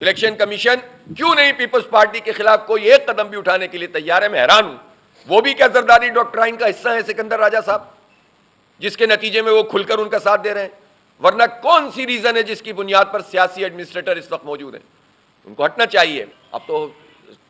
Election commission کیوں نہیں Peoples party کے خلاف کوئی ایک قدم بھی اٹھانے کے لیے تیار ہے؟ میں حیران ہوں. وہ بھی کیا زرداری ڈاکٹرائن کا حصہ ہے سکندر راجہ صاحب، جس کے نتیجے میں وہ کھل کر ان کا ساتھ دے رہے ہیں؟ ورنہ کون سی ریزن ہے جس کی بنیاد پر سیاسی ایڈمنسٹریٹر اس وقت موجود ہیں؟ ان کو ہٹنا چاہیے. اب تو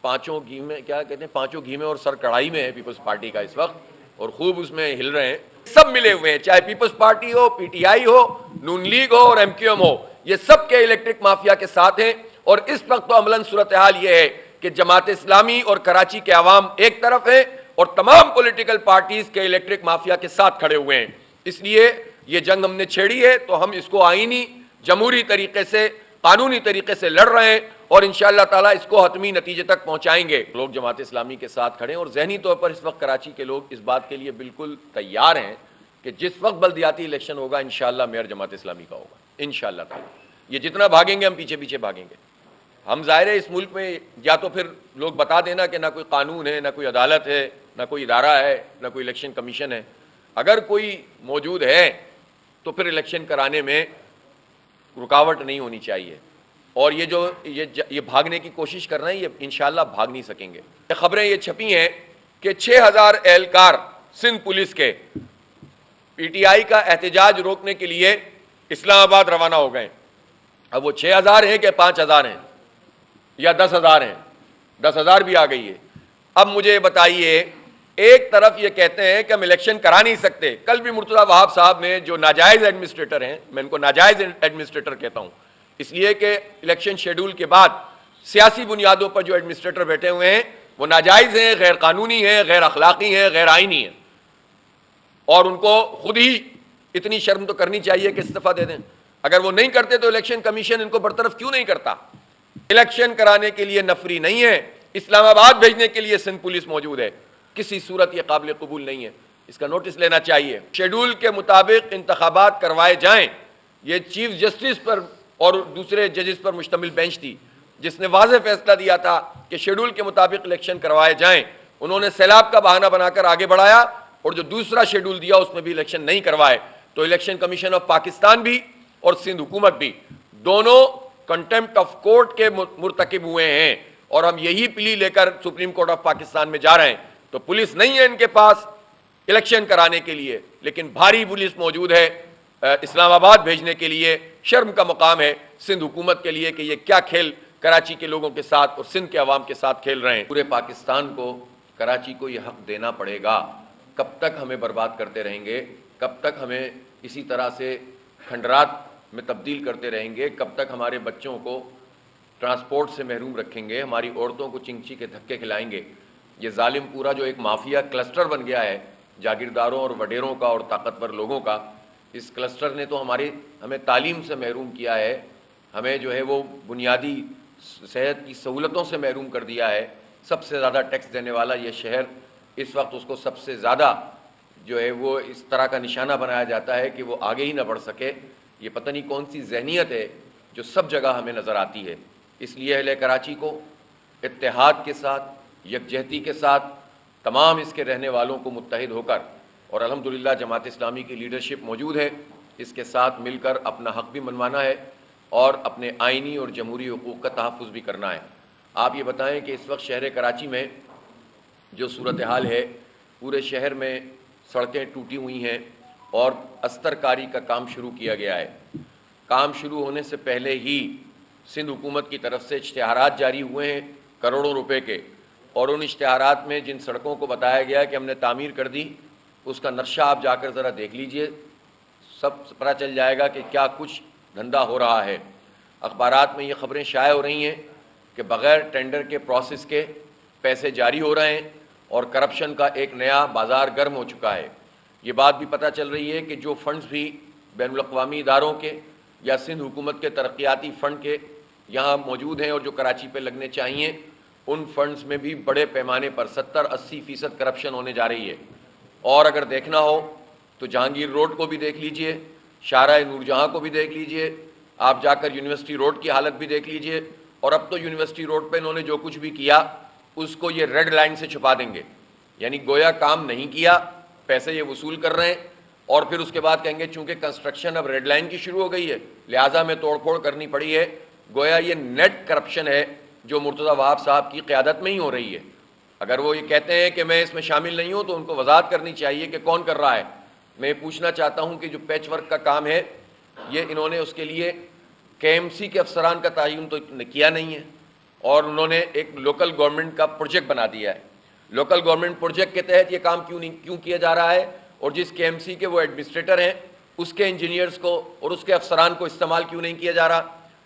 پانچوں گھی میں، کیا کہتے ہیں، پانچوں گھی میں اور سر کڑھائی میں ہے پیپلز پارٹی کا اس وقت، اور خوب اس میں ہل رہے ہیں. سب ملے ہوئے ہیں، چاہے پیپلز پارٹی ہو، پی ٹی آئی ہو، نون لیگ ہو اور ایم کیو ایم ہو، یہ سب کے الیکٹرک مافیا کے ساتھ ہیں. اور اس وقت تو عملاً صورتحال یہ ہے کہ جماعت اسلامی اور کراچی کے عوام ایک طرف ہیں اور تمام پولیٹیکل پارٹیز کے الیکٹرک مافیا کے ساتھ کھڑے ہوئے ہیں. اس لیے یہ جنگ ہم نے چھیڑی ہے تو ہم اس کو آئینی جمہوری طریقے سے، قانونی طریقے سے لڑ رہے ہیں اور انشاءاللہ تعالیٰ اس کو حتمی نتیجے تک پہنچائیں گے. لوگ جماعت اسلامی کے ساتھ کھڑے ہیں اور ذہنی طور پر اس وقت کراچی کے لوگ اس بات کے لیے بالکل تیار ہیں کہ جس وقت بلدیاتی الیکشن ہوگا انشاءاللہ میئر جماعت اسلامی کا ہوگا انشاءاللہ تعالیٰ. یہ جتنا بھاگیں گے ہم پیچھے پیچھے بھاگیں گے. ہم ظاہر ہے اس ملک میں یا تو پھر لوگ بتا دینا کہ نہ کوئی قانون ہے، نہ کوئی عدالت ہے، نہ کوئی ادارہ ہے، نہ کوئی الیکشن کمیشن ہے. اگر کوئی موجود ہے تو پھر الیکشن کرانے میں رکاوٹ نہیں ہونی چاہیے. اور یہ بھاگنے کی کوشش کر رہے ہیں، یہ انشاءاللہ بھاگ نہیں سکیں گے. خبریں یہ چھپی ہیں کہ 6000 اہلکار سندھ پولیس کے پی ٹی آئی کا احتجاج روکنے کے لیے اسلام آباد روانہ ہو گئے. اب وہ 6000 ہیں کہ 5000 ہیں یا 10,000 ہیں؟ 10,000 بھی آ گئی ہے. اب مجھے یہ بتائیے، ایک طرف یہ کہتے ہیں کہ ہم الیکشن کرا نہیں سکتے. کل بھی مرتضیٰ وہاب صاحب نے، جو ناجائز ایڈمنسٹریٹر ہیں، میں ان کو ناجائز ایڈمنسٹریٹر کہتا ہوں اس لیے کہ الیکشن شیڈول کے بعد سیاسی بنیادوں پر جو ایڈمنسٹریٹر بیٹھے ہوئے ہیں وہ ناجائز ہیں، غیر قانونی ہیں، غیر اخلاقی ہیں، غیر آئینی ہیں، اور ان کو خود ہی اتنی شرم تو کرنی چاہیے کہ استعفیٰ دے دیں. اگر وہ نہیں کرتے تو الیکشن کمیشن ان کو برطرف کیوں نہیں کرتا؟ الیکشن کرانے کے لیے نفری نہیں ہے، اسلام آباد بھیجنے کے لیے سندھ پولیس موجود ہے. کسی صورت یہ قابل قبول نہیں ہے، اس کا نوٹس لینا چاہیے. شیڈول کے مطابق انتخابات کروائے جائیں. یہ چیف جسٹس پر اور دوسرے ججز پر مشتمل بینچ تھی جس نے واضح فیصلہ دیا تھا کہ شیڈول کے مطابق الیکشن کروائے جائیں. انہوں نے سیلاب کا بہانہ بنا کر آگے بڑھایا اور جو دوسرا شیڈول دیا اس میں بھی الیکشن نہیں کروائے. تو الیکشن کمیشن آف پاکستان بھی اور سندھ حکومت بھی دونوں کنٹمپٹ آف کورٹ کے مرتکب ہوئے ہیں، اور ہم یہی پلی لے کر سپریم کورٹ آف پاکستان میں جا رہے ہیں. تو پولیس نہیں ہے ان کے پاس الیکشن کرانے کے لیے، لیکن بھاری پولیس موجود ہے اسلام آباد بھیجنے کے لیے. شرم کا مقام ہے سندھ حکومت کے لیے کہ یہ کیا کھیل کراچی کے لوگوں کے ساتھ اور سندھ کے عوام کے ساتھ کھیل رہے ہیں. پورے پاکستان کو، کراچی کو یہ حق دینا پڑے گا. کب تک ہمیں برباد کرتے رہیں گے؟ کب تک ہمیں اسی طرح سے کھنڈرات میں تبدیل کرتے رہیں گے؟ کب تک ہمارے بچوں کو ٹرانسپورٹ سے محروم رکھیں گے؟ ہماری عورتوں کو چنگچی کے دھکے کھلائیں گے؟ یہ ظالم پورا جو ایک مافیا کلسٹر بن گیا ہے جاگیرداروں اور وڈیروں کا اور طاقتور لوگوں کا، اس کلسٹر نے تو ہمیں تعلیم سے محروم کیا ہے، ہمیں جو ہے وہ بنیادی صحت کی سہولتوں سے محروم کر دیا ہے. سب سے زیادہ ٹیکس دینے والا یہ شہر اس وقت اس کو سب سے زیادہ جو ہے وہ اس طرح کا نشانہ بنایا جاتا ہے کہ وہ آگے ہی نہ بڑھ سکے. یہ پتہ نہیں کون سی ذہنیت ہے جو سب جگہ ہمیں نظر آتی ہے. اس لیے اہل کراچی کو اتحاد کے ساتھ، یکجہتی کے ساتھ، تمام اس کے رہنے والوں کو متحد ہو کر، اور الحمدللہ جماعت اسلامی کی لیڈرشپ موجود ہے، اس کے ساتھ مل کر اپنا حق بھی منوانا ہے اور اپنے آئینی اور جمہوری حقوق کا تحفظ بھی کرنا ہے. آپ یہ بتائیں کہ اس وقت شہر کراچی میں جو صورتحال ہے، پورے شہر میں سڑکیں ٹوٹی ہوئی ہیں اور استر کاری کا کام شروع کیا گیا ہے. کام شروع ہونے سے پہلے ہی سندھ حکومت کی طرف سے اشتہارات جاری ہوئے ہیں کروڑوں روپے کے، اور ان اشتہارات میں جن سڑکوں کو بتایا گیا کہ ہم نے تعمیر کر دی، اس کا نقشہ آپ جا کر ذرا دیکھ لیجئے، سب پتہ چل جائے گا کہ کیا کچھ دھندا ہو رہا ہے. اخبارات میں یہ خبریں شائع ہو رہی ہیں کہ بغیر ٹینڈر کے پروسیس کے پیسے جاری ہو رہے ہیں اور کرپشن کا ایک نیا بازار گرم ہو چکا ہے. یہ بات بھی پتہ چل رہی ہے کہ جو فنڈز بھی بین الاقوامی اداروں کے یا سندھ حکومت کے ترقیاتی فنڈ کے یہاں موجود ہیں اور جو کراچی پہ لگنے چاہیے، ان فنڈز میں بھی بڑے پیمانے پر 70-80% کرپشن ہونے جا رہی ہے. اور اگر دیکھنا ہو تو جہانگیر روڈ کو بھی دیکھ لیجئے، شاہراہ نور جہاں کو بھی دیکھ لیجئے، آپ جا کر یونیورسٹی روڈ کی حالت بھی دیکھ لیجئے. اور اب تو یونیورسٹی روڈ پہ انہوں نے جو کچھ بھی کیا اس کو یہ ریڈ لائن سے چھپا دیں گے، یعنی گویا کام نہیں کیا، پیسے یہ وصول کر رہے ہیں، اور پھر اس کے بعد کہیں گے چونکہ کنسٹرکشن اب ریڈ لائن کی شروع ہو گئی ہے لہٰذا میں توڑ پھوڑ کرنی پڑی ہے. گویا یہ نیٹ کرپشن ہے جو مرتضیٰ وہاب صاحب کی قیادت میں ہی ہو رہی ہے. اگر وہ یہ کہتے ہیں کہ میں اس میں شامل نہیں ہوں تو ان کو وضاحت کرنی چاہیے کہ کون کر رہا ہے. میں پوچھنا چاہتا ہوں کہ جو پیچ ورک کا کام ہے یہ انہوں نے اس کے لیے کے ایم سی کے افسران کا تعین تو کیا نہیں ہے, اور انہوں نے ایک لوکل گورنمنٹ کا پروجیکٹ بنا دیا ہے. لوکل گورنمنٹ پروجیکٹ کے تحت یہ کام کیوں کیا جا رہا ہے, اور جس کے ایم سی کے وہ ایڈمنسٹریٹر ہیں اس کے انجینئرز کو اور اس کے افسران کو استعمال کیوں نہیں کیا جا رہا.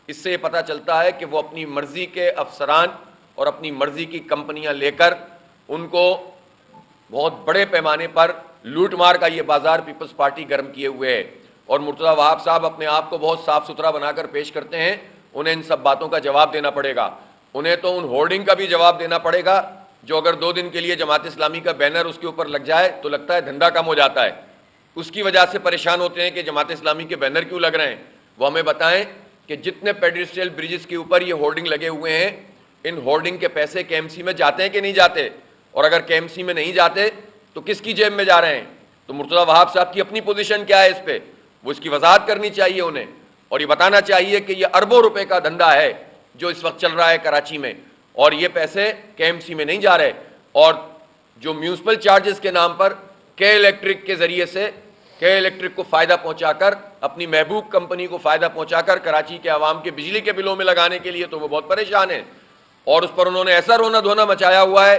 اس سے یہ پتہ چلتا ہے کہ وہ اپنی مرضی کے افسران اور اپنی مرضی کی کمپنیاں لے کر ان کو بہت بڑے پیمانے پر لوٹ مار کا یہ بازار پیپلز پارٹی گرم کیے ہوئے ہے. اور مرتضیٰ وہاب صاحب اپنے آپ کو بہت صاف ستھرا بنا کر پیش کرتے ہیں, انہیں ان سب باتوں کا جواب دینا پڑے گا. انہیں تو ان ہورڈنگ کا بھی جواب دینا پڑے گا جو اگر 2 دن کے لیے جماعت اسلامی کا بینر اس کے اوپر لگ جائے تو لگتا ہے دھندا کم ہو جاتا ہے. اس کی وجہ سے پریشان ہوتے ہیں کہ جماعت اسلامی کے بینر کیوں لگ رہے ہیں. وہ ہمیں بتائیں کہ جتنے پیڈسٹریل بریجز کے اوپر یہ ہورڈنگ لگے ہوئے ہیں, ان ہورڈنگ کے پیسے کے ایم سی میں جاتے ہیں کہ نہیں جاتے, اور اگر کے ایم سی میں نہیں جاتے تو کس کی جیب میں جا رہے ہیں. تو مرتضیٰ وہاب صاحب کی اپنی پوزیشن کیا ہے اس پہ, وہ اس کی وضاحت کرنی چاہیے انہیں, اور یہ بتانا چاہیے کہ یہ اربوں روپے کا دھندا ہے جو اس وقت چل رہا ہے کراچی میں, اور یہ پیسے کے ایم سی میں نہیں جا رہے. اور جو میونسپل چارجز کے نام پر کے الیکٹرک کے ذریعے سے کے الیکٹرک کو فائدہ پہنچا کر, اپنی محبوب کمپنی کو فائدہ پہنچا کر کراچی کے عوام کے بجلی کے بلوں میں لگانے کے لیے تو وہ بہت پریشان ہیں, اور اس پر انہوں نے ایسا رونا دھونا مچایا ہوا ہے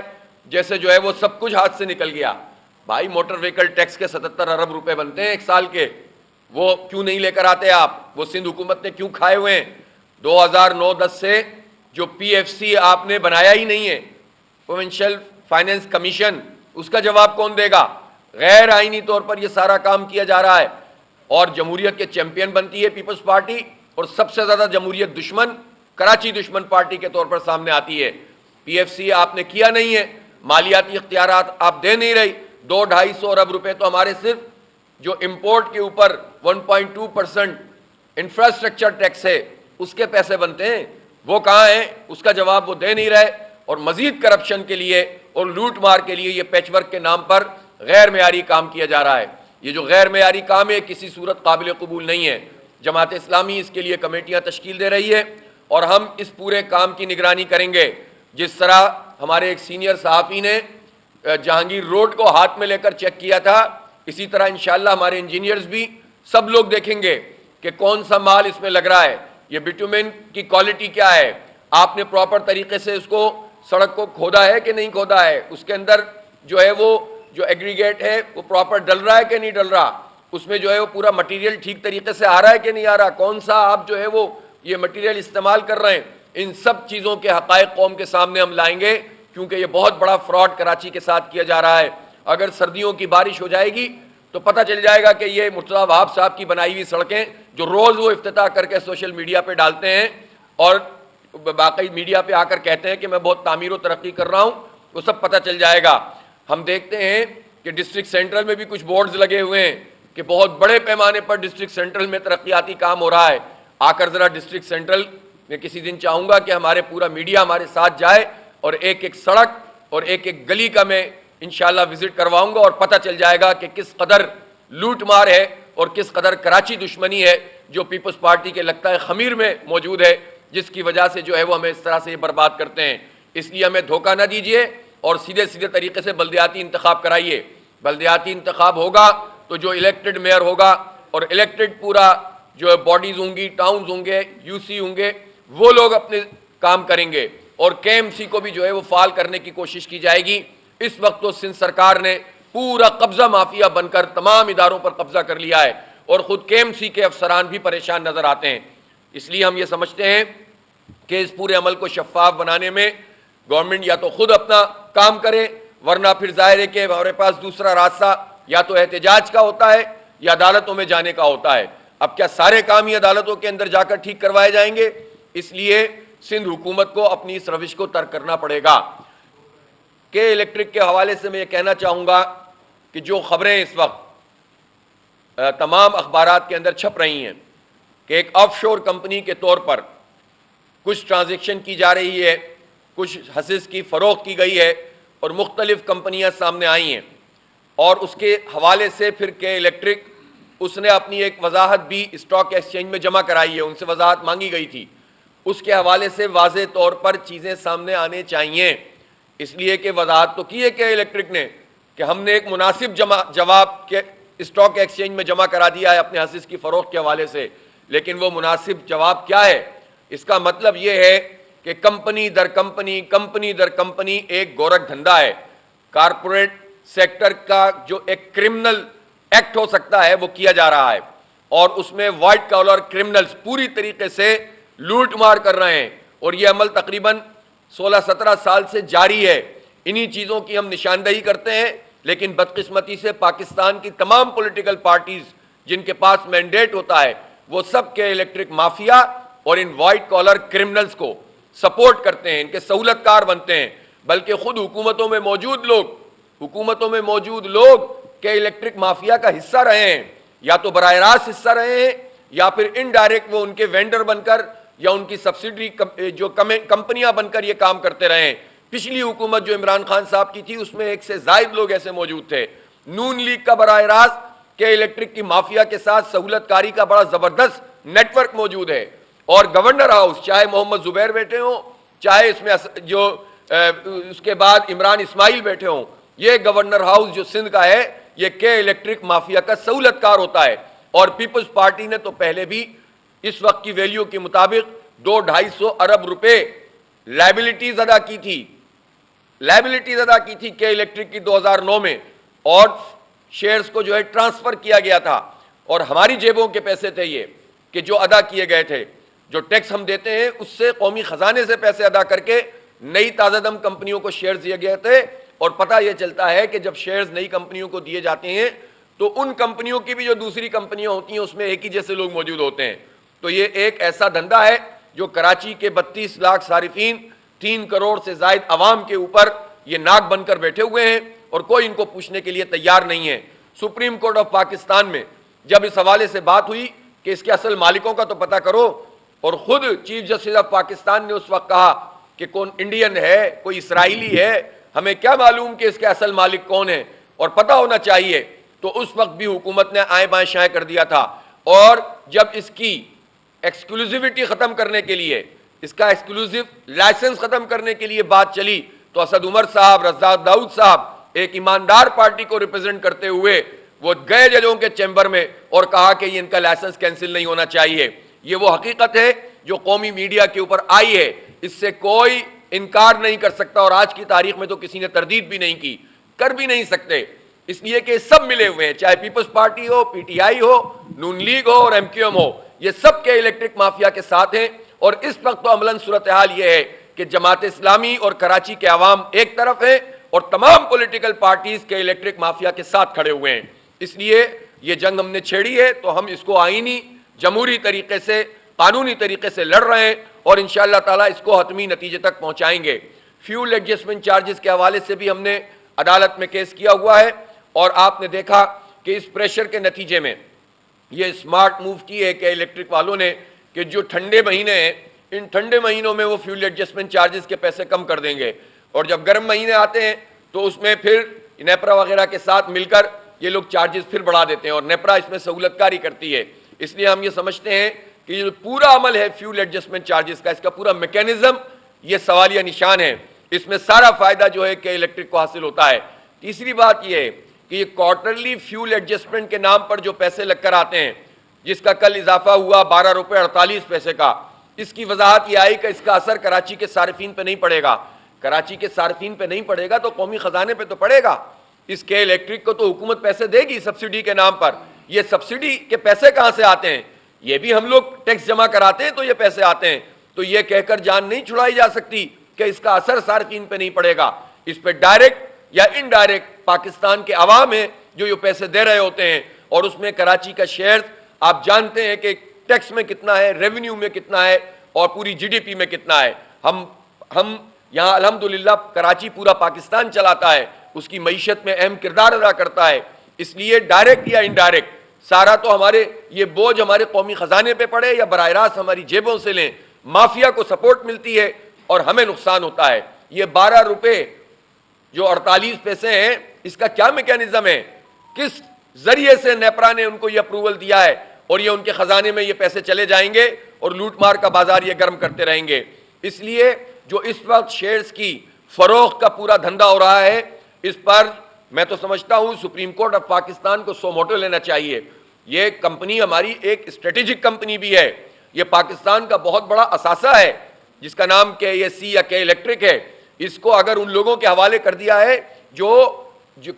جیسے جو ہے وہ سب کچھ ہاتھ سے نکل گیا. بھائی موٹر وہیکل ٹیکس کے 77 ارب روپے بنتے ہیں ایک سال کے, وہ کیوں نہیں لے کر آتے آپ؟ وہ سندھ حکومت نے کیوں کھائے ہوئے ہیں؟ 2009-10 سے جو پی ایف سی آپ نے بنایا ہی نہیں ہے, پروونشل فائنینس کمیشن, اس کا جواب کون دے گا؟ غیر آئینی طور پر یہ سارا کام کیا جا رہا ہے, اور جمہوریت کے چیمپئن بنتی ہے پیپلز پارٹی, اور سب سے زیادہ جمہوریت دشمن, کراچی دشمن پارٹی کے طور پر سامنے آتی ہے. پی ایف سی آپ نے کیا نہیں ہے, مالیاتی اختیارات آپ دے نہیں رہی. 200-250 ارب روپے تو ہمارے صرف جو امپورٹ کے اوپر 1.2% انفراسٹرکچر ٹیکس ہے اس کے پیسے بنتے ہیں, وہ کہاں ہیں؟ اس کا جواب وہ دے نہیں رہے, اور مزید کرپشن کے لیے اور لوٹ مار کے لیے یہ پیچ ورک کے نام پر غیر معیاری کام کیا جا رہا ہے. یہ جو غیر معیاری کام ہے کسی صورت قابل قبول نہیں ہے. جماعت اسلامی اس کے لیے کمیٹیاں تشکیل دے رہی ہے, اور ہم اس پورے کام کی نگرانی کریں گے. جس طرح ہمارے ایک سینئر صحافی نے جہانگیر روڈ کو ہاتھ میں لے کر چیک کیا تھا, اسی طرح انشاءاللہ ہمارے انجینئرز بھی سب لوگ دیکھیں گے کہ کون سا مال اس میں لگ رہا ہے, یہ بیٹومین کی کوالٹی کیا ہے, آپ نے پراپر طریقے سے اس کو سڑک کو کھودا ہے کہ نہیں کھودا ہے, اس کے اندر جو ہے وہ جو ایگریگیٹ ہے وہ پراپر ڈل رہا ہے کہ نہیں ڈل رہا, اس میں جو ہے وہ پورا مٹیریل ٹھیک طریقے سے آ رہا ہے کہ نہیں آ رہا, کون سا آپ جو ہے وہ یہ مٹیریل استعمال کر رہے ہیں. ان سب چیزوں کے حقائق قوم کے سامنے ہم لائیں گے, کیونکہ یہ بہت بڑا فراڈ کراچی کے ساتھ کیا جا رہا ہے. اگر سردیوں کی بارش ہو جائے گی تو پتہ چل جائے گا کہ یہ مرتضیٰ وہاب صاحب کی بنائی ہوئی سڑکیں جو روز وہ افتتاح کر کے سوشل میڈیا پہ ڈالتے ہیں اور باقی میڈیا پہ آ کر کہتے ہیں کہ میں بہت تعمیر و ترقی کر رہا ہوں, وہ سب پتہ چل جائے گا. ہم دیکھتے ہیں کہ ڈسٹرکٹ سینٹرل میں بھی کچھ بورڈز لگے ہوئے ہیں کہ بہت بڑے پیمانے پر ڈسٹرکٹ سینٹرل میں ترقیاتی کام ہو رہا ہے. آ کر ذرا ڈسٹرکٹ سینٹرل میں کسی دن چاہوں گا کہ ہمارے پورا میڈیا ہمارے ساتھ جائے, اور ایک ایک سڑک اور ایک ایک گلی کا میں انشاءاللہ وزٹ کرواؤں گا, اور پتہ چل جائے گا کہ کس قدر لوٹ مار ہے اور کس قدر کراچی دشمنی ہے جو پیپلز پارٹی کے لگتا ہے خمیر میں موجود ہے, جس کی وجہ سے جو ہے وہ ہمیں اس طرح سے یہ برباد کرتے ہیں. اس لیے ہمیں دھوکہ نہ دیجیے اور سیدھے سیدھے طریقے سے بلدیاتی انتخاب کرائیے. بلدیاتی انتخاب ہوگا تو جو الیکٹڈ میئر ہوگا اور الیکٹڈ پورا جو باڈیز ہوں گی, ٹاؤنز ہوں گے, یو سی ہوں گے, وہ لوگ اپنے کام کریں گے, اور کے ایم سی کو بھی جو ہے وہ فعال کرنے کی کوشش کی جائے گی. اس وقت تو سندھ سرکار نے پورا قبضہ مافیا بن کر تمام اداروں پر قبضہ کر لیا ہے, اور خود کے ایم سی کے افسران بھی پریشان نظر آتے ہیں. اس لیے ہم یہ سمجھتے ہیں کہ اس پورے عمل کو شفاف بنانے میں گورنمنٹ یا تو خود اپنا کام کرے, ورنہ پھر ظاہر ہے کہ ہمارے پاس دوسرا راستہ یا تو احتجاج کا ہوتا ہے یا عدالتوں میں جانے کا ہوتا ہے. اب کیا سارے کام ہی عدالتوں کے اندر جا کر ٹھیک کروائے جائیں گے؟ اس لیے سندھ حکومت کو اپنی اس روش کو ترک کرنا پڑے گا. کہ الیکٹرک کے حوالے سے میں یہ کہنا چاہوں گا کہ جو خبریں اس وقت تمام اخبارات کے اندر چھپ رہی ہیں کہ ایک آف شور کمپنی کے طور پر کچھ ٹرانزیکشن کی جا رہی ہے, کچھ حصص کی فروخت کی گئی ہے, اور مختلف کمپنیاں سامنے آئی ہیں, اور اس کے حوالے سے پھر کہ الیکٹرک اس نے اپنی ایک وضاحت بھی اسٹاک ایکسچینج میں جمع کرائی ہے, ان سے وضاحت مانگی گئی تھی, اس کے حوالے سے واضح طور پر چیزیں سامنے آنے چاہیے. اس لیے کہ وضاحت تو کی ہے کہ الیکٹرک نے کہ ہم نے ایک مناسب جواب کے اسٹاک ایکسچینج میں جمع کرا دیا ہے اپنے حصص کی فروخت کے حوالے سے، لیکن وہ مناسب جواب کیا ہے؟ اس کا مطلب یہ ہے کہ کمپنی در کمپنی ایک گورکھ دھندا ہے. کارپوریٹ سیکٹر کا جو ایک کرمنل ایکٹ ہو سکتا ہے وہ کیا جا رہا ہے، اور اس میں وائٹ کالر کرمنلز پوری طریقے سے لوٹ مار کر رہے ہیں، اور یہ عمل تقریباً 16-17 سال سے جاری ہے. انہی چیزوں کی ہم نشاندہی کرتے ہیں، لیکن بدقسمتی سے پاکستان کی تمام پولیٹیکل پارٹیز جن کے پاس مینڈیٹ ہوتا ہے وہ سب کے الیکٹرک مافیا اور ان وائٹ کالر کرمنلز کو سپورٹ کرتے ہیں، ان کے سہولت کار بنتے ہیں. بلکہ خود حکومتوں میں موجود لوگ کہ الیکٹرک مافیا کا حصہ رہے ہیں، یا تو براہ راست حصہ رہے ہیں یا پھر انڈائریکٹ وہ ان کے وینڈر بن کر یا ان کی سبسڈری جو کمپنیاں بن کر یہ کام کرتے رہے ہیں. پچھلی حکومت جو عمران خان صاحب کی تھی اس میں 1 سے زائد لوگ ایسے موجود تھے. نون لیگ کا براہ راست کہ الیکٹرک کی مافیا کے ساتھ سہولت کاری کا بڑا زبردست نیٹ ورک موجود ہے، اور گورنر ہاؤس چاہے محمد زبیر بیٹھے ہوں، چاہے اس میں جو اس کے بعد عمران اسماعیل بیٹھے ہوں، یہ گورنر ہاؤس جو سندھ کا ہے یہ کہ الیکٹرک مافیا کا سہولت کار ہوتا ہے. اور پیپلز پارٹی نے تو پہلے بھی اس وقت کی ویلیو کے مطابق 200-250 ارب روپے لائبلٹیز ادا کی تھی کہ الیکٹرک کی 2009 میں، اور شیئرز کو جو ہے ٹرانسفر کیا گیا تھا، اور ہماری جیبوں کے پیسے تھے یہ کہ جو ادا کیے گئے تھے. جو ٹیکس ہم دیتے ہیں اس سے قومی خزانے سے پیسے ادا کر کے نئی تازہ دم کمپنیوں کو شیئرز دیے گئے تھے. اور پتہ یہ چلتا ہے کہ جب شیئرز نئی کمپنیوں کو دیے جاتے ہیں تو ان کمپنیوں کی بھی جو دوسری کمپنیاں ہوتی ہیں اس میں ایک ہی جیسے لوگ موجود ہوتے ہیں. تو یہ ایک ایسا دھندا ہے جو کراچی کے 32 لاکھ صارفین، 3 کروڑ سے زائد عوام کے اوپر یہ ناک بن کر بیٹھے ہوئے ہیں، اور کوئی ان کو پوچھنے کے لیے تیار نہیں ہے. سپریم کورٹ آف پاکستان میں جب اس حوالے سے بات ہوئی کہ اس کے اصل مالکوں کا تو پتہ کرو، اور خود چیف جسٹس آف پاکستان نے اس وقت کہا کہ کون انڈین ہے، کوئی اسرائیلی ہے، ہمیں کیا معلوم کہ اس کے اصل مالک کون ہیں، اور پتہ ہونا چاہیے. تو اس وقت بھی حکومت نے آئیں بائیں شائیں کر دیا تھا. اور جب اس کی ایکسکلوزیوٹی ختم کرنے کے لیے، اس کا ایکسکلوزیو لائسنس ختم کرنے کے لیے بات چلی، تو اسد عمر صاحب، رزاق داؤد صاحب ایک ایماندار پارٹی کو ریپرزینٹ کرتے ہوئے وہ گئے ججوں کے چیمبر میں اور کہا کہ یہ ان کا لائسنس کینسل نہیں ہونا چاہیے. یہ وہ حقیقت ہے جو قومی میڈیا کے اوپر آئی ہے، اس سے کوئی انکار نہیں کر سکتا، اور آج کی تاریخ میں تو کسی نے تردید بھی نہیں کی، کر بھی نہیں سکتے، اس لیے کہ سب ملے ہوئے ہیں، چاہے پیپلز پارٹی ہو، پی ٹی آئی ہو، نون لیگ ہو اور ایم کیو ایم ہو، یہ سب کے الیکٹرک مافیا کے ساتھ ہیں. اور اس وقت تو عملاً صورتحال یہ ہے کہ جماعت اسلامی اور کراچی کے عوام ایک طرف ہیں اور تمام پولیٹیکل پارٹیز کے الیکٹرک مافیا کے ساتھ کھڑے ہوئے ہیں. اس لیے یہ جنگ ہم نے چھیڑی ہے تو ہم اس کو آئینی جمہوری طریقے سے، قانونی طریقے سے لڑ رہے ہیں، اور انشاءاللہ تعالیٰ اس کو حتمی نتیجے تک پہنچائیں گے. فیول ایڈجسٹمنٹ چارجز کے حوالے سے بھی ہم نے عدالت میں کیس کیا ہوا ہے، اور آپ نے دیکھا کہ اس پریشر کے نتیجے میں یہ اسمارٹ موو کی ہے کہ الیکٹرک والوں نے کہ جو ٹھنڈے مہینے ہیں ان ٹھنڈے مہینوں میں وہ فیول ایڈجسٹمنٹ چارجز کے پیسے کم کر دیں گے، اور جب گرم مہینے آتے ہیں تو اس میں پھر نیپرا وغیرہ کے ساتھ مل کر یہ لوگ چارجز پھر بڑھا دیتے ہیں، اور نیپرا اس میں سہولت کاری کرتی ہے. اس لیے ہم یہ سمجھتے ہیں کہ یہ پورا عمل ہے فیول ایڈجسٹمنٹ چارجز کا، اس کا پورا میکینزم یہ سوالیہ نشان ہے. اس میں سارا فائدہ جو ہے کہ الیکٹرک کو حاصل ہوتا ہے. تیسری بات یہ ہے کہ یہ کوارٹرلی فیول ایڈجسٹمنٹ کے نام پر جو پیسے لگ کر آتے ہیں، جس کا کل اضافہ ہوا 12 روپے 48 پیسے کا، اس کی وضاحت یہ آئی کہ اس کا اثر کراچی کے صارفین پہ نہیں پڑے گا. کراچی کے صارفین پہ نہیں پڑے گا تو قومی خزانے پہ تو پڑے گا. اس کے الیکٹرک کو تو حکومت پیسے دے گی سبسڈی کے نام پر. یہ سبسڈی کے پیسے کہاں سے آتے ہیں؟ یہ بھی ہم لوگ ٹیکس جمع کراتے ہیں تو یہ پیسے آتے ہیں. تو یہ کہہ کر جان نہیں چھڑائی جا سکتی کہ اس کا اثر صارفین پہ نہیں پڑے گا. اس پہ ڈائریکٹ یا انڈائریکٹ پاکستان کے عوام ہیں جو یہ پیسے دے رہے ہوتے ہیں. اور اس میں کراچی کا شیئر آپ جانتے ہیں کہ ٹیکس میں کتنا ہے، ریونیو میں کتنا ہے، اور پوری جی ڈی پی میں کتنا ہے. ہم یہاں الحمدللہ کراچی پورا پاکستان چلاتا ہے، اس کی معیشت میں اہم کردار ادا کرتا ہے. اس لیے ڈائریکٹ یا انڈائریکٹ سارا تو ہمارے یہ بوجھ ہمارے قومی خزانے پہ پڑے یا براہ راست ہماری جیبوں سے لیں، مافیا کو سپورٹ ملتی ہے اور ہمیں نقصان ہوتا ہے. یہ 12 روپے جو 48 پیسے ہیں، اس کا کیا میکینزم ہے؟ کس ذریعے سے نیپرا نے ان کو یہ اپروول دیا ہے اور یہ ان کے خزانے میں یہ پیسے چلے جائیں گے اور لوٹ مار کا بازار یہ گرم کرتے رہیں گے. اس لیے جو اس وقت شیئرز کی فروخت کا پورا دھندا ہو رہا ہے, اس پر میں تو سمجھتا ہوں سپریم کورٹ آف پاکستان کو سو موٹو لینا چاہیے. یہ کمپنی ہماری ایک اسٹریٹجک کمپنی بھی ہے, یہ پاکستان کا بہت بڑا اثاثہ ہے جس کا نام KESC یا کے الیکٹرک ہے. اس کو اگر ان لوگوں کے حوالے کر دیا ہے جو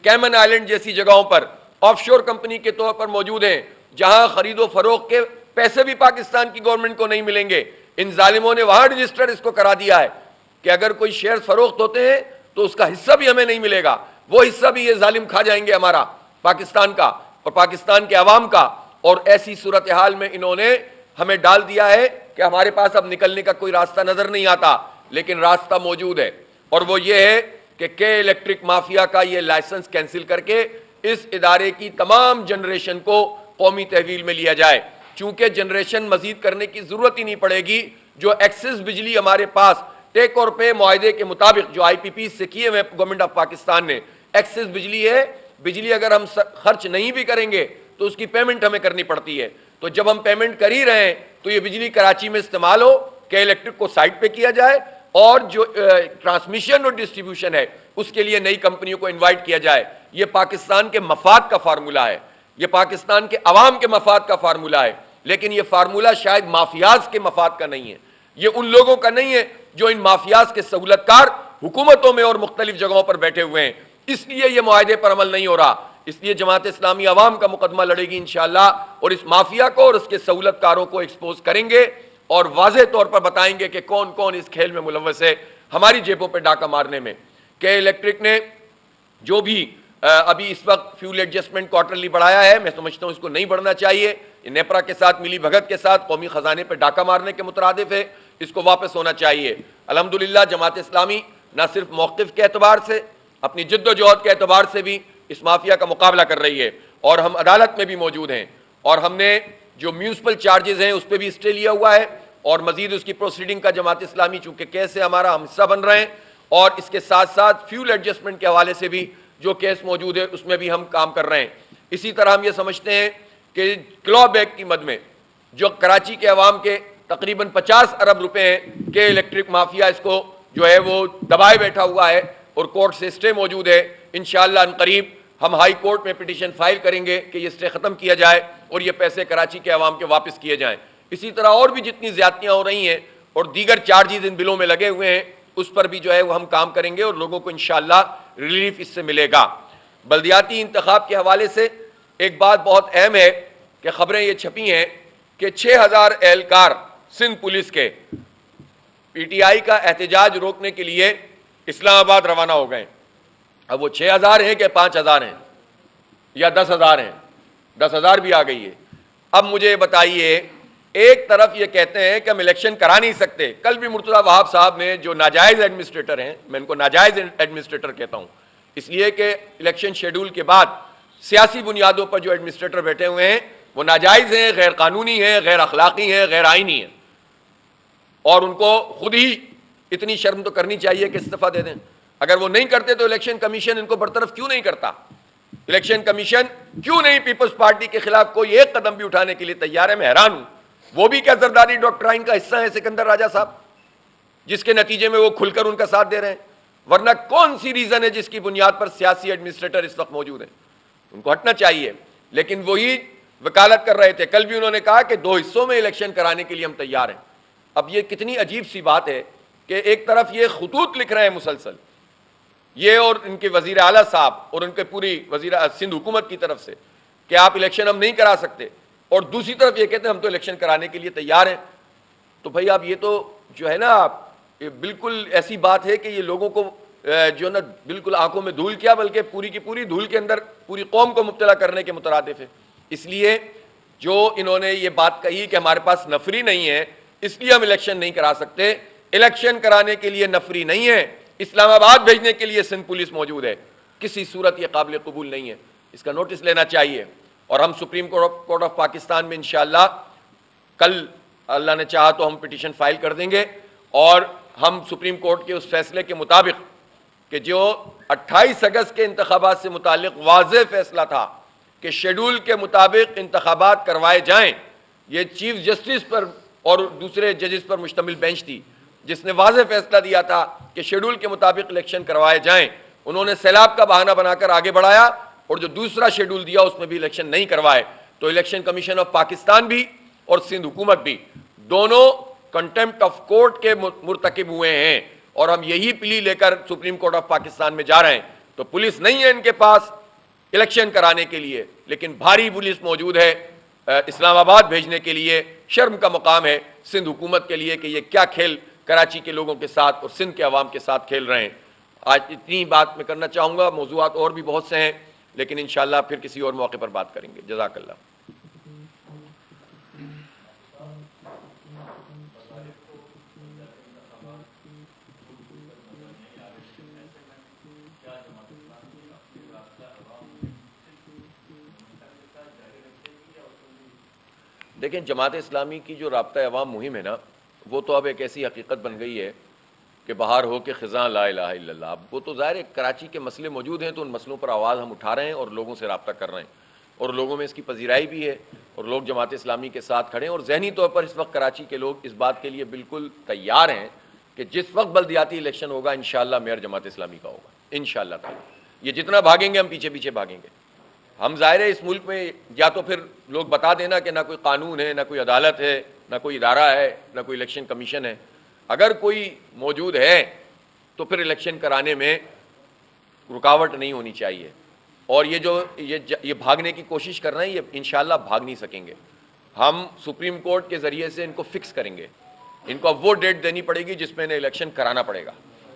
کیمن آئلینڈ جیسی جگہوں پر آف شور کمپنی کے طور پر موجود ہیں, جہاں خرید و فروخت کے پیسے بھی پاکستان کی گورنمنٹ کو نہیں ملیں گے, ان ظالموں نے وہاں رجسٹر اس کو کرا دیا ہے کہ اگر کوئی شیئر فروخت ہوتے ہیں تو اس کا حصہ بھی ہمیں نہیں ملے گا, وہ حصہ بھی یہ ظالم کھا جائیں گے ہمارا, پاکستان کا اور پاکستان کے عوام کا. اور ایسی صورتحال میں انہوں نے ہمیں ڈال دیا ہے کہ ہمارے پاس اب نکلنے کا کوئی راستہ نظر نہیں آتا, لیکن راستہ موجود ہے, اور وہ یہ ہے کہ کے الیکٹرک مافیا کا یہ لائسنس کینسل کر کے اس ادارے کی تمام جنریشن کو قومی تحویل میں لیا جائے. چونکہ جنریشن مزید کرنے کی ضرورت ہی نہیں پڑے گی, جو ایکسس بجلی ہمارے پاس ٹیک اور پے معاہدے کے مطابق جو IPP سے کیے ہوئے گورنمنٹ آف پاکستان نے, ایکسس بجلی ہے, بجلی اگر ہم خرچ نہیں بھی کریں گے تو اس کی پیمنٹ ہمیں کرنی پڑتی ہے. تو جب ہم پیمنٹ کر ہی رہے ہیں تو یہ بجلی کراچی میں استعمال ہو, کہ الیکٹرک کو سائٹ پہ کیا جائے, اور جو ٹرانسمیشن اور ڈسٹریبیوشن ہے اس کے لیے نئی کمپنیوں کو انوائٹ کیا جائے. یہ پاکستان کے مفاد کا فارمولہ ہے, یہ پاکستان کے عوام کے مفاد کا فارمولہ ہے, لیکن یہ فارمولہ شاید مافیاز کے مفاد کا نہیں ہے, یہ ان لوگوں کا نہیں ہے جو ان مافیاز کے سہولت کار حکومتوں میں اور مختلف جگہوں پر بیٹھے ہوئے ہیں. اس لیے یہ معاہدے پر عمل نہیں ہو رہا. اس لیے جماعت اسلامی عوام کا مقدمہ لڑے گی انشاءاللہ, اور اس مافیا کو اور اس کے سہولت کاروں کو ایکسپوز کریں گے اور واضح طور پر بتائیں گے کہ کون کون اس کھیل میں ملوث ہے ہماری جیبوں پہ ڈاکہ مارنے میں. کہ الیکٹرک نے جو بھی ابھی اس وقت فیول ایڈجسٹمنٹ کوارٹرلی بڑھایا ہے, میں سمجھتا ہوں اس کو نہیں بڑھنا چاہیے. یہ نیپرا کے ساتھ ملی بھگت کے ساتھ قومی خزانے پہ ڈاکہ مارنے کے مترادف ہے, اس کو واپس ہونا چاہیے. الحمدللہ جماعت اسلامی نہ صرف موقف کے اعتبار سے, اپنی جد و جہد کے اعتبار سے بھی اس مافیا کا مقابلہ کر رہی ہے, اور ہم عدالت میں بھی موجود ہیں, اور ہم نے جو میونسپل چارجز ہیں اس پہ بھی اسٹے لیا ہوا ہے, اور مزید اس کی پروسیڈنگ کا جماعت اسلامی چونکہ کیس سے ہمارا ہم حصہ بن رہے ہیں, اور اس کے ساتھ ساتھ فیول ایڈجسٹمنٹ کے حوالے سے بھی جو کیس موجود ہے اس میں بھی ہم کام کر رہے ہیں. اسی طرح ہم یہ سمجھتے ہیں کہ کلو بیک کی مد میں جو کراچی کے عوام کے تقریباً 50 ارب روپے ہیں, کہ الیکٹرک مافیا اس کو جو ہے وہ دبائے بیٹھا ہوا ہے, اور کورٹ سے اسٹے موجود ہے. انشاءاللہ ان قریب ہم ہائی کورٹ میں پٹیشن فائل کریں گے کہ یہ اسٹے ختم کیا جائے اور یہ پیسے کراچی کے عوام کے واپس کیے جائیں. اسی طرح اور بھی جتنی زیادتیاں ہو رہی ہیں اور دیگر چارجز ان بلوں میں لگے ہوئے ہیں, اس پر بھی جو ہے وہ ہم کام کریں گے, اور لوگوں کو انشاءاللہ ریلیف اس سے ملے گا. بلدیاتی انتخاب کے حوالے سے ایک بات بہت اہم ہے کہ خبریں یہ چھپی ہیں کہ 6000 اہلکار سندھ پولیس کے PTI کا احتجاج روکنے کے لیے اسلام آباد روانہ ہو گئے. اب وہ 6000 ہیں کہ 5000 ہیں یا 10,000 ہیں, 10,000 بھی آ گئی ہے. اب مجھے یہ بتائیے, ایک طرف یہ کہتے ہیں کہ ہم الیکشن کرا نہیں سکتے. کل بھی مرتضیٰ وہاب صاحب نے, جو ناجائز ایڈمنسٹریٹر ہیں, میں ان کو ناجائز ایڈمنسٹریٹر کہتا ہوں اس لیے کہ الیکشن شیڈول کے بعد سیاسی بنیادوں پر جو ایڈمنسٹریٹر بیٹھے ہوئے ہیں وہ ناجائز ہیں, غیر قانونی ہیں, غیر اخلاقی ہیں, غیر آئینی ہیں, اور ان کو خود ہی اتنی شرم تو کرنی چاہیے کہ استعفیٰ دے دیں. اگر وہ نہیں کرتے تو الیکشن کمیشن ان کو برطرف کیوں نہیں کرتا؟ الیکشن کمیشن کیوں نہیں پیپلز پارٹی کے خلاف کوئی ایک قدم بھی اٹھانے کے لیے تیار ہے؟ میں حیران ہوں. وہ بھی کیا زرداری ڈاکٹرائن کا حصہ ہے سکندر راجہ صاحب, جس کے نتیجے میں وہ کھل کر ان کا ساتھ دے رہے ہیں؟ ورنہ کون سی ریزن ہے جس کی بنیاد پر سیاسی ایڈمنسٹریٹر اس وقت موجود ہیں؟ ان کو ہٹنا چاہیے. لیکن وہی وکالت کر رہے تھے. کل بھی انہوں نے کہا کہ 2 حصوں میں الیکشن کرانے کے لیے ہم تیار ہیں. اب یہ کتنی عجیب سی بات ہے کہ ایک طرف یہ خطوط لکھ رہے ہیں مسلسل, یہ اور ان کے وزیر اعلیٰ صاحب اور ان کے پوری وزیر سندھ حکومت کی طرف سے کہ آپ الیکشن ہم نہیں کرا سکتے, اور دوسری طرف یہ کہتے ہیں ہم تو الیکشن کرانے کے لیے تیار ہیں. تو بھائی اب یہ تو جو ہے نا یہ بالکل ایسی بات ہے کہ یہ لوگوں کو جو نا بالکل آنکھوں میں دھول کیا بلکہ پوری کی پوری دھول کے اندر پوری قوم کو مبتلا کرنے کے مترادف ہے. اس لیے جو انہوں نے یہ بات کہی کہ ہمارے پاس نفری نہیں ہے اس لیے ہم الیکشن نہیں کرا سکتے, الیکشن کرانے کے لیے نفری نہیں ہے, اسلام آباد بھیجنے کے لیے سندھ پولیس موجود ہے. کسی صورت یہ قابل قبول نہیں ہے, اس کا نوٹس لینا چاہیے. اور ہم سپریم کورٹ آف پاکستان میں انشاءاللہ کل اللہ نے چاہا تو ہم پٹیشن فائل کر دیں گے, اور ہم سپریم کورٹ کے اس فیصلے کے مطابق کہ جو 28 اگست کے انتخابات سے متعلق واضح فیصلہ تھا کہ شیڈول کے مطابق انتخابات کروائے جائیں, یہ چیف جسٹس پر اور دوسرے ججز پر مشتمل بینچ تھی جس نے واضح فیصلہ دیا تھا کہ شیڈول کے مطابق الیکشن کروائے جائیں. انہوں نے سیلاب کا بہانہ بنا کر آگے بڑھایا اور جو دوسرا شیڈول دیا اس میں بھی الیکشن نہیں کروائے. تو الیکشن کمیشن آف پاکستان بھی اور سندھ حکومت بھی دونوں کنٹمپٹ آف کورٹ کے مرتکب ہوئے ہیں, اور ہم یہی پلی لے کر سپریم کورٹ آف پاکستان میں جا رہے ہیں. تو پولیس نہیں ہے ان کے پاس الیکشن کرانے کے لیے, لیکن بھاری پولیس موجود ہے اسلام آباد بھیجنے کے لیے. شرم کا مقام ہے سندھ حکومت کے لیے کہ یہ کیا کھیل کراچی کے لوگوں کے ساتھ اور سندھ کے عوام کے ساتھ کھیل رہے ہیں. آج اتنی بات میں کرنا چاہوں گا, موضوعات اور بھی بہت سے ہیں لیکن انشاءاللہ پھر کسی اور موقع پر بات کریں گے. جزاک اللہ. دیکھیں, جماعت اسلامی کی جو رابطہ عوام مہم ہے نا, وہ تو اب ایک ایسی حقیقت بن گئی ہے کہ بہار ہو کے خزاں لا الہ الا اللہ. اب وہ تو ظاہر ہے کراچی کے مسئلے موجود ہیں تو ان مسئلوں پر آواز ہم اٹھا رہے ہیں اور لوگوں سے رابطہ کر رہے ہیں, اور لوگوں میں اس کی پذیرائی بھی ہے اور لوگ جماعت اسلامی کے ساتھ کھڑے ہیں. اور ذہنی طور پر اس وقت کراچی کے لوگ اس بات کے لیے بالکل تیار ہیں کہ جس وقت بلدیاتی الیکشن ہوگا انشاءاللہ میئر جماعت اسلامی کا ہوگا انشاءاللہ تعالی. یہ جتنا بھاگیں گے ہم پیچھے پیچھے بھاگیں گے. ہم ظاہر ہے اس ملک میں یا تو پھر لوگ بتا دینا کہ نہ کوئی قانون ہے, نہ کوئی عدالت ہے, نہ کوئی ادارہ ہے, نہ کوئی الیکشن کمیشن ہے. اگر کوئی موجود ہے تو پھر الیکشن کرانے میں رکاوٹ نہیں ہونی چاہیے. اور یہ جو یہ بھاگنے کی کوشش کر رہے ہیں یہ انشاءاللہ بھاگ نہیں سکیں گے. ہم سپریم کورٹ کے ذریعے سے ان کو فکس کریں گے. ان کو اب وہ ڈیٹ دینی پڑے گی جس میں انہیں الیکشن کرانا پڑے گا.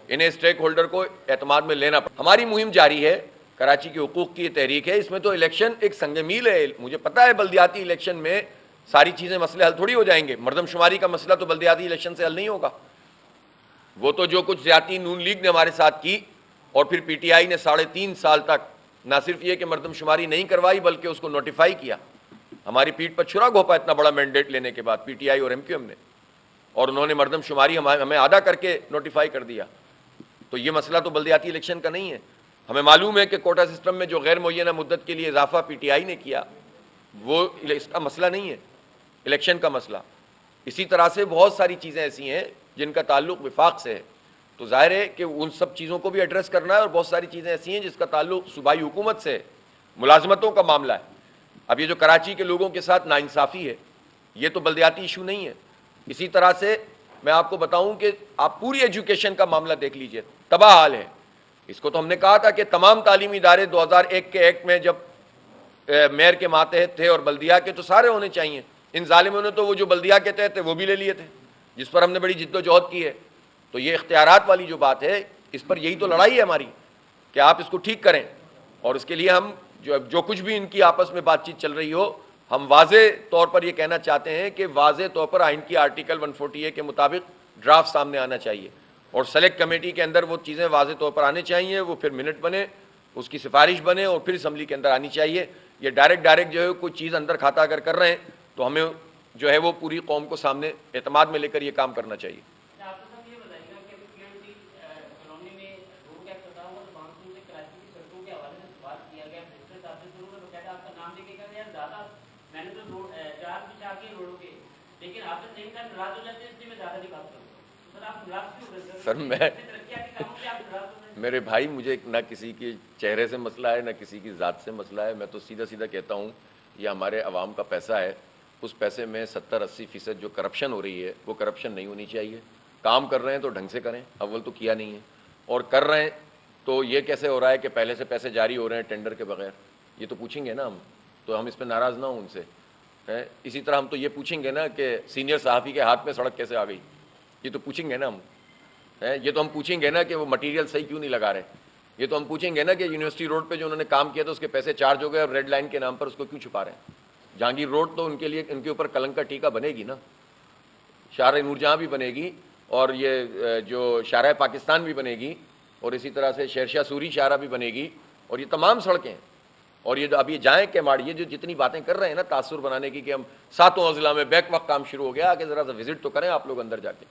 انہیں اسٹیک ہولڈر کو اعتماد میں لینا پڑے گا. ہماری مہم جاری ہے, کراچی کے حقوق کی یہ تحریک ہے. اس میں تو الیکشن ایک سنگ میل ہے. مجھے پتا ہے بلدیاتی الیکشن میں ساری چیزیں مسئلے حل تھوڑی ہو جائیں گے. مردم شماری کا مسئلہ تو بلدیاتی الیکشن سے حل نہیں ہوگا. وہ تو جو کچھ زیادتی نون لیگ نے ہمارے ساتھ کی اور پھر پی ٹی آئی نے 3.5 سال تک نہ صرف یہ کہ مردم شماری نہیں کروائی بلکہ اس کو نوٹیفائی کیا. ہماری پیٹھ پر چھرا گھوپا اتنا بڑا مینڈیٹ لینے کے بعد پی ٹی آئی اور ایم کیو ایم نے, اور انہوں نے مردم شماری ہمیں آدھا کر کے نوٹیفائی کر دیا. تو یہ مسئلہ تو بلدیاتی الیکشن کا نہیں ہے. ہمیں معلوم ہے کہ کوٹا سسٹم میں جو غیر معینہ مدت کے لیے اضافہ پی ٹی آئی نے کیا وہ اس کا مسئلہ نہیں ہے, الیکشن کا مسئلہ. اسی طرح سے بہت ساری چیزیں ایسی ہیں جن کا تعلق وفاق سے ہے. تو ظاہر ہے کہ ان سب چیزوں کو بھی ایڈریس کرنا ہے, اور بہت ساری چیزیں ایسی ہیں جس کا تعلق صوبائی حکومت سے ہے. ملازمتوں کا معاملہ ہے. اب یہ جو کراچی کے لوگوں کے ساتھ ناانصافی ہے یہ تو بلدیاتی ایشو نہیں ہے. اسی طرح سے میں آپ کو بتاؤں کہ آپ پوری ایجوکیشن کا معاملہ دیکھ لیجئے, تباہ حال ہے. اس کو تو ہم نے کہا تھا کہ تمام تعلیمی ادارے 2001 کے ایکٹ میں جب میئر کے ماتحت تھے اور بلدیہ کے تو سارے ہونے چاہیے. ان ظالموں نے تو وہ جو بلدیہ کے تحت تھے وہ بھی لے لیے تھے, جس پر ہم نے بڑی جد و جہد کی ہے. تو یہ اختیارات والی جو بات ہے اس پر یہی تو لڑائی ہے ہماری کہ آپ اس کو ٹھیک کریں. اور اس کے لیے ہم جو کچھ بھی ان کی آپس میں بات چیت چل رہی ہو, ہم واضح طور پر یہ کہنا چاہتے ہیں کہ واضح طور پر آئین کی آرٹیکل 140A کے مطابق ڈرافٹ سامنے آنا چاہیے, اور سلیکٹ کمیٹی کے اندر وہ چیزیں واضح طور پر آنے چاہیے. وہ پھر منٹ بنے, اس کی سفارش بنے اور پھر اسمبلی کے اندر آنی چاہیے. یہ ڈائریکٹ جو ہے کوئی چیز اندر کھاتا اگر کر رہے ہیں تو ہمیں جو ہے وہ پوری قوم کو سامنے اعتماد میں لے کر یہ کام کرنا چاہیے. سر میرے بھائی, مجھے نہ کسی کے چہرے سے مسئلہ ہے نہ کسی کی ذات سے مسئلہ ہے. میں تو سیدھا سیدھا کہتا ہوں یہ ہمارے عوام کا پیسہ ہے. اس پیسے میں 70-80% جو کرپشن ہو رہی ہے وہ کرپشن نہیں ہونی چاہیے. کام کر رہے ہیں تو ڈھنگ سے کریں, اول تو کیا نہیں ہے, اور کر رہے ہیں تو یہ کیسے ہو رہا ہے کہ پہلے سے پیسے جاری ہو رہے ہیں ٹینڈر کے بغیر. یہ تو پوچھیں گے نا ہم, تو ہم اس پہ ناراض نہ ہوں ان سے. اسی طرح ہم تو یہ پوچھیں گے نا کہ سینئر صحافی کے ہاتھ میں سڑک کیسے آ گئی, یہ تو پوچھیں گے نا ہم. یہ تو ہم پوچھیں گے نا کہ وہ مٹیریل صحیح کیوں نہیں لگا رہے. یہ تو ہم پوچھیں گے نا کہ یونیورسٹی روڈ پہ جو انہوں نے کام کیا تھا اس کے پیسے چارج ہو گئے اور ریڈ لائن کے نام پر اس کو کیوں چھپا رہے ہیں. جہانگیر روڈ تو ان کے لیے ان کے اوپر کلنک کا ٹیکہ بنے گی نا, شارع نور جہاں بھی بنے گی, اور یہ جو شارع پاکستان بھی بنے گی, اور اسی طرح سے شہرشاہ سوری شارع بھی بنے گی, اور یہ تمام سڑکیں. اور یہ اب یہ جائیں کہ ماڑ یہ جو جتنی باتیں کر رہے ہیں نا تاثر بنانے کی کہ ہم 7 اضلاع میں بیک وقت کام شروع ہو گیا, آگے ذرا سا وزٹ تو کریں آپ لوگ اندر جا کے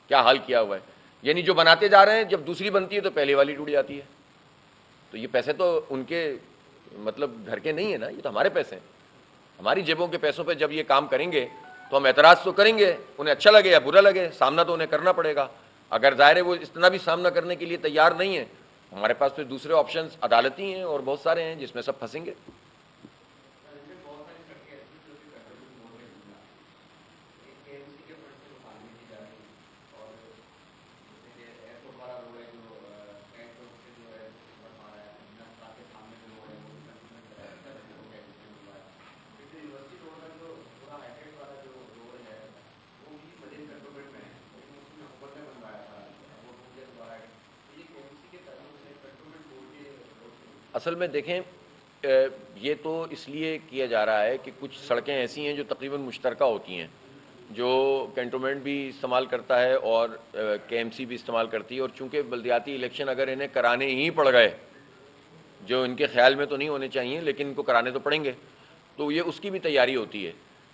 کیا حال کیا ہوا ہے. یعنی جو بناتے جا رہے ہیں جب دوسری بنتی ہے تو پہلے والی ٹوٹ جاتی ہے. تو یہ پیسے تو ان کے مطلب گھر کے نہیں ہیں نا, یہ تو ہمارے پیسے ہیں. ہماری جیبوں کے پیسوں پہ جب یہ کام کریں گے تو ہم اعتراض تو کریں گے، انہیں اچھا لگے یا برا لگے، سامنا تو انہیں کرنا پڑے گا. اگر ظاہر ہے وہ اتنا بھی سامنا کرنے کے لیے تیار نہیں ہے، ہمارے پاس پھر دوسرے آپشنز عدالتی ہیں اور بہت سارے ہیں جس میں سب پھنسیں گے. اصل میں دیکھیں یہ تو اس لیے کیا جا رہا ہے کہ کچھ سڑکیں ایسی ہیں جو تقریباً مشترکہ ہوتی ہیں، جو کینٹونمنٹ بھی استعمال کرتا ہے اور کے ایم سی بھی استعمال کرتی ہے، اور چونکہ بلدیاتی الیکشن اگر انہیں کرانے ہی پڑ گئے، جو ان کے خیال میں تو نہیں ہونے چاہیے لیکن ان کو کرانے تو پڑیں گے، تو یہ اس کی بھی تیاری ہوتی ہے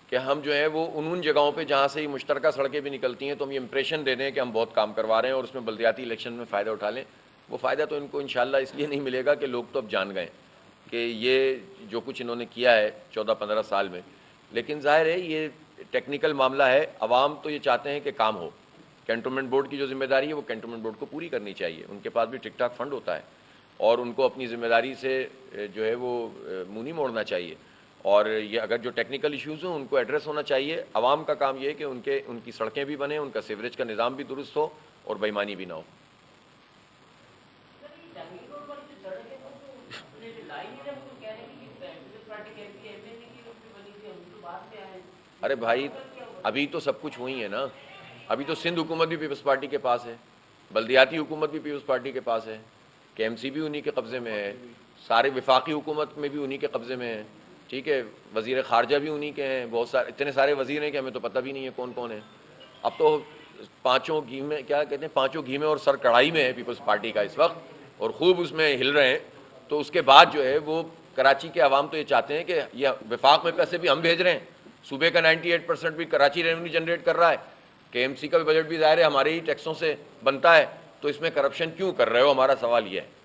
کہ ہم جو ہے وہ ان جگہوں پہ جہاں سے یہ مشترکہ سڑکیں بھی نکلتی ہیں تو ہم یہ امپریشن دے دیں کہ ہم بہت کام کروا رہے ہیں اور اس میں بلدیاتی الیکشن میں فائدہ اٹھا لیں. وہ فائدہ تو ان کو انشاءاللہ اس لیے نہیں ملے گا کہ لوگ تو اب جان گئے کہ یہ جو کچھ انہوں نے کیا ہے 14-15 سال میں، لیکن ظاہر ہے یہ ٹیکنیکل معاملہ ہے. عوام تو یہ چاہتے ہیں کہ کام ہو. کینٹونمنٹ بورڈ کی جو ذمہ داری ہے وہ کینٹونمنٹ بورڈ کو پوری کرنی چاہیے. ان کے پاس بھی ٹک ٹاک فنڈ ہوتا ہے اور ان کو اپنی ذمہ داری سے جو ہے وہ منہ نہیں موڑنا چاہیے. اور یہ اگر جو ٹیکنیکل ایشوز ہیں ان کو ایڈریس ہونا چاہیے. عوام کا کام یہ ہے کہ ان کی سڑکیں بھی بنیں، ان کا سیوریج کا نظام بھی درست ہو اور بے ایمانی بھی نہ ہو. ارے بھائی ابھی تو سب کچھ وہی ہے نا. ابھی تو سندھ حکومت بھی پیپلز پارٹی کے پاس ہے، بلدیاتی حکومت بھی پیپلز پارٹی کے پاس ہے، کے ایم سی بھی انہی کے قبضے میں ہے، سارے وفاقی حکومت میں بھی انہی کے قبضے میں ہے. ٹھیک ہے، وزیر خارجہ بھی انہی کے ہیں. بہت سارے اتنے سارے وزیر ہیں کہ ہمیں تو پتہ بھی نہیں ہے کون کون ہے. اب تو پانچوں گھی میں کیا کہتے ہیں، پانچوں گھی میں اور سر کڑھائی میں ہے پیپلز پارٹی کا اس وقت، اور خوب اس میں ہل رہے ہیں. تو اس کے بعد جو ہے وہ کراچی کے عوام تو یہ چاہتے ہیں کہ یہ وفاق میں پیسے بھی ہم بھیج رہے ہیں، صوبے کا 98% بھی کراچی ریونیو جنریٹ کر رہا ہے، کے ایم سی کا بھی بجٹ بھی ظاہر ہے ہمارے ہی ٹیکسوں سے بنتا ہے، تو اس میں کرپشن کیوں کر رہے ہو، ہمارا سوال یہ ہے.